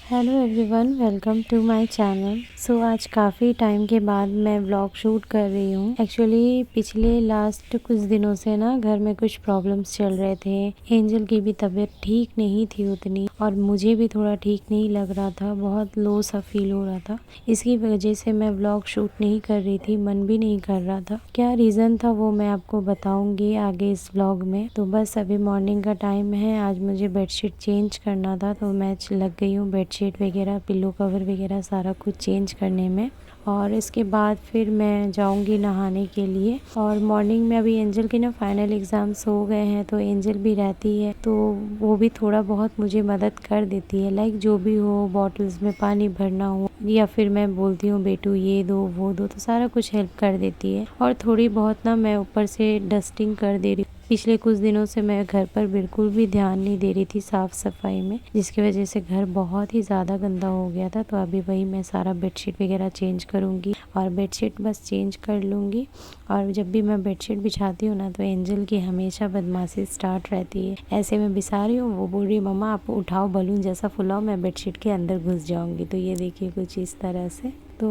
Hello everyone, welcome to my channel. So आज काफ़ी time के बाद मैं व्लॉग शूट कर रही हूँ। एक्चुअली पिछले लास्ट कुछ दिनों से ना घर में कुछ प्रॉब्लम्स चल रहे थे। एंजल की भी तबीयत ठीक नहीं थी उतनी, और मुझे भी थोड़ा ठीक नहीं लग रहा था, बहुत लो सा फील हो रहा था। इसकी वजह से मैं व्लॉग शूट नहीं कर रही थी, मन भी नहीं कर रहा था। क्या रीज़न था वो मैं आपको बताऊँगी आगे इस व्लॉग में। तो बस अभी मॉर्निंग का टाइम है, आज मुझे बेडशीट चेंज करना था तो मैं लग गई हूँ बेडशीट वगैरह, पिल्लो कवर वगैरह सारा कुछ चेंज करने में। और इसके बाद फिर मैं जाऊंगी नहाने के लिए। और मॉर्निंग में अभी एंजल के ना फाइनल एग्ज़ाम्स हो गए हैं, तो एंजल भी रहती है तो वो भी थोड़ा बहुत मुझे मदद कर देती है। लाइक जो भी हो, बॉटल्स में पानी भरना हो या फिर मैं बोलती हूँ बेटू ये दो वो दो, तो सारा कुछ हेल्प कर देती है। और थोड़ी बहुत ना मैं ऊपर से डस्टिंग कर दे रही। पिछले कुछ दिनों से मैं घर पर बिल्कुल भी ध्यान नहीं दे रही थी साफ़ सफाई में, जिसकी वजह से घर बहुत ही ज़्यादा गंदा हो गया था। तो अभी वही मैं सारा बेडशीट वगैरह चेंज करूँगी और बेडशीट बस चेंज कर लूँगी। और जब भी मैं बेडशीट बिछाती हूँ ना, तो एंजल की हमेशा बदमाशी स्टार्ट रहती है। ऐसे में बिछा रही हूँ, वो बोल रही है मम्मा आप उठाओ, बलून जैसा फुलाओ, मैं बेडशीट के अंदर घुस जाऊँगी। तो ये देखिए कुछ इस तरह से। तो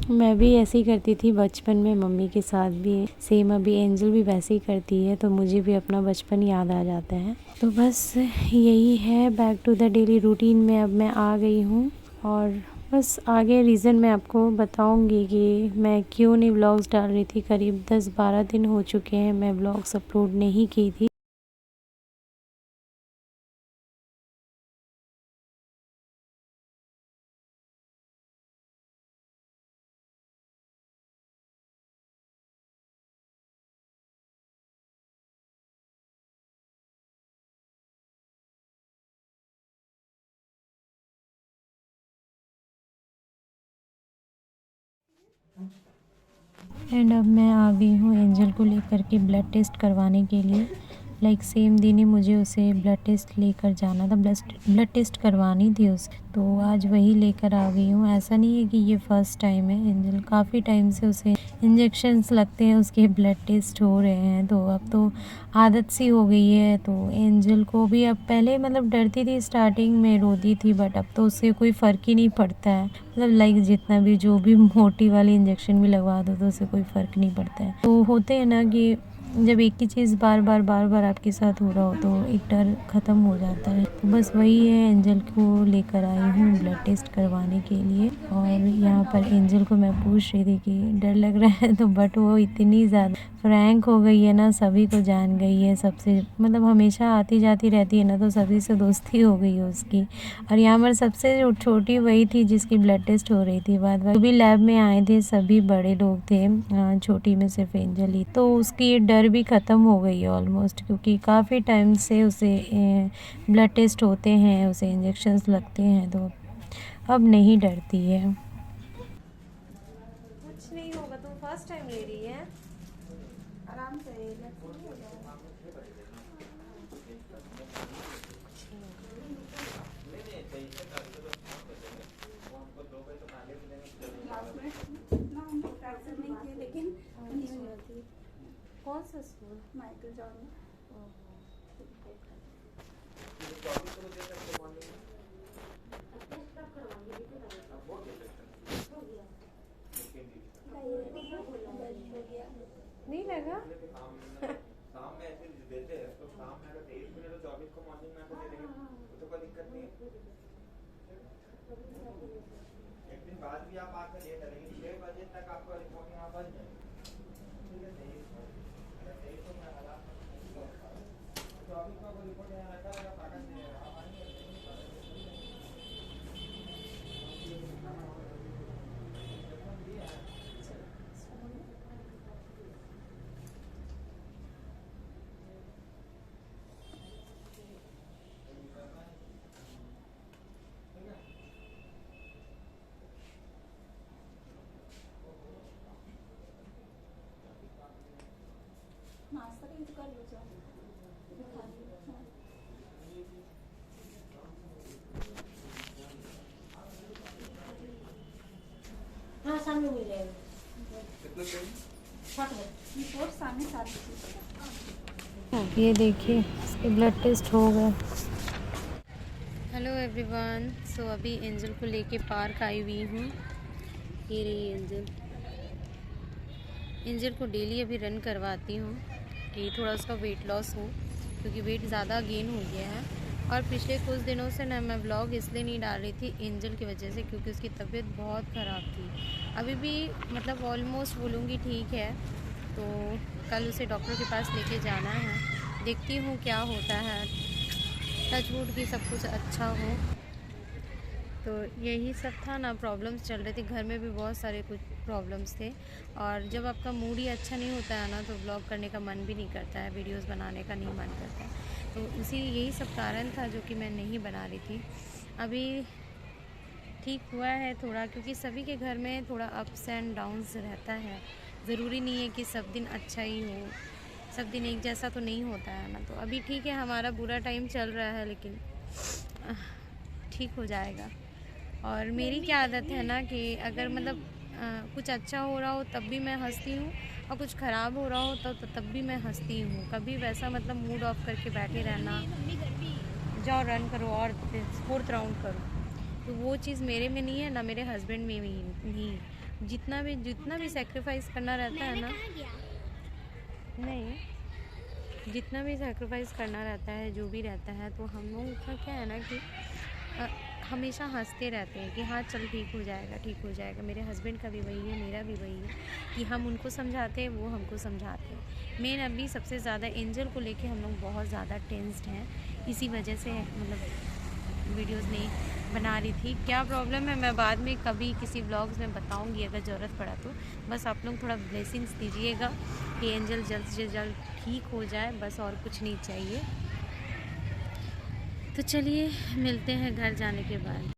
मैं भी ऐसे ही करती थी बचपन में, मम्मी के साथ भी सेम। अभी एंजल भी वैसे ही करती है, तो मुझे भी अपना बचपन याद आ जाता है। तो बस यही है, back to the daily routine में अब मैं आ गई हूँ। और बस आगे रीज़न मैं आपको बताऊंगी कि मैं क्यों नहीं व्लॉग्स डाल रही थी। करीब 10-12 दिन हो चुके हैं मैं व्लॉग्स अपलोड नहीं की थी। एंड अब मैं आ गई हूँ एंजल को लेकर के ब्लड टेस्ट करवाने के लिए। लाइक सेम दिन ही मुझे उसे ब्लड टेस्ट लेकर जाना था, ब्लड टेस्ट करवानी थी उसे, तो आज वही लेकर आ गई हूँ। ऐसा नहीं है कि ये फर्स्ट टाइम है, एंजल काफ़ी टाइम से उसे इंजेक्शन्स लगते हैं, उसके ब्लड टेस्ट हो रहे हैं, तो अब तो आदत सी हो गई है। तो एंजल को भी अब, पहले मतलब डरती थी, स्टार्टिंग में रोती थी, बट अब तो उससे कोई फ़र्क ही नहीं पड़ता है। मतलब लाइक जितना भी जो भी मोटी वाली इंजेक्शन भी लगवा दो तो उससे कोई फ़र्क नहीं पड़ता है। तो होते हैं ना कि जब एक ही चीज़ बार बार आपके साथ हो रहा हो तो एक डर ख़त्म हो जाता है। तो बस वही है, एंजल को लेकर आई हूँ ब्लड टेस्ट करवाने के लिए। और यहाँ पर एंजल को मैं पूछ रही थी कि डर लग रहा है, तो बट वो इतनी ज़्यादा फ्रैंक हो गई है ना, सभी को जान गई है, सबसे मतलब हमेशा आती जाती रहती है ना, तो सभी से दोस्ती हो गई है उसकी। और यहाँ पर सबसे जो छोटी वही थी जिसकी ब्लड टेस्ट हो रही थी। बाद भी लैब में आए थे सभी बड़े लोग थे, छोटी में सिर्फ एंजल ही। तो उसकी डर भी ख़त्म हो गई है ऑलमोस्ट, क्योंकि काफ़ी टाइम से उसे ब्लड टेस्ट होते हैं, उसे इंजेक्शन्स लगते हैं, तो अब नहीं डरती है। कुछ नहीं होगा, तुम फर्स्ट टाइम ले रही है, आराम से हो जाएगा। कौन सा स्कूल? Michael Jordan. नहीं लगा? शाम में ऐसे देते हैं, तो शाम में अगर 23 मिनट और 24 को मॉर्निंग में आपको दे देंगे तो कोई दिक्कत नहीं है। एक दिन बाद भी आप आकर ले लेकिन 6 बजे तक आपका रिपोर्ट यहाँ बन जाएगी। ठीक है, 23 को मैं हालात 24 को रिपोर्ट यहाँ रखा रहेगा, कागज नहीं है, आप आएंगे नाश्ता भी कर लो जाओ। हाँ सामने मिल जाएगा। कितना चाहिए? 7 रिपोर्ट सामने 7 बजे। ये देखिए इसके ब्लड टेस्ट हो गए। Hello everyone. सो अभी एंजल को लेके पार्क आई हुई हूँ। ये रही एंजल। एंजल को डेली अभी रन करवाती हूँ कि थोड़ा उसका वेट लॉस हो, क्योंकि वेट ज़्यादा गेन हो गया है। और पिछले कुछ दिनों से ना मैं व्लॉग इसलिए नहीं डाल रही थी एंजल की वजह से, क्योंकि उसकी तबीयत बहुत ख़राब थी। अभी भी मतलब ऑलमोस्ट बोलूँगी ठीक है। तो कल उसे डॉक्टर के पास लेके जाना है, देखती हूँ क्या होता है। टच वुड की सब कुछ अच्छा हो। तो यही सब था ना, प्रॉब्लम्स चल रहे थे घर में भी, बहुत सारे कुछ प्रॉब्लम्स थे। और जब आपका मूड ही अच्छा नहीं होता है ना, तो व्लॉग करने का मन भी नहीं करता है, वीडियोस बनाने का नहीं मन करता है। तो उसी यही सब कारण था जो कि मैं नहीं बना रही थी। अभी ठीक हुआ है थोड़ा, क्योंकि सभी के घर में थोड़ा अप्स एंड डाउन्स रहता है। ज़रूरी नहीं है कि सब दिन अच्छा ही हो, सब दिन एक जैसा तो नहीं होता है ना। तो अभी ठीक है, हमारा बुरा टाइम चल रहा है, लेकिन ठीक हो जाएगा। और मेरी क्या आदत है ना कि अगर मतलब कुछ अच्छा हो रहा हो तब भी मैं हंसती हूँ, और कुछ ख़राब हो रहा हो तब भी मैं हंसती हूँ। कभी वैसा मतलब मूड ऑफ करके बैठे रहना, जाओ रन करो और 4th राउंड करो, तो वो चीज़ मेरे में नहीं है, ना मेरे हस्बैंड में भी नहीं। जितना भी सेक्रीफाइस करना रहता है ना, नहीं, जितना भी सेक्रीफाइस करना रहता है, जो भी रहता है, तो हम लोगों का क्या है ना कि हमेशा हंसते रहते हैं कि हाँ चल ठीक हो जाएगा, ठीक हो जाएगा। मेरे हस्बैंड का भी वही है, मेरा भी वही है कि हम उनको समझाते हैं, वो हमको समझाते हैं। मेन अभी सबसे ज़्यादा एंजल को लेके हम लोग बहुत ज़्यादा टेंस्ड हैं, इसी वजह से मतलब वीडियोस नहीं बना रही थी। क्या प्रॉब्लम है मैं बाद में कभी किसी व्लॉग्स में बताऊंगी अगर ज़रूरत पड़ा तो। बस आप लोग थोड़ा ब्लेसिंग्स दीजिएगा कि एंजल जल्द से जल्द ठीक हो जाए, बस और कुछ नहीं चाहिए। तो चलिए मिलते हैं घर जाने के बाद।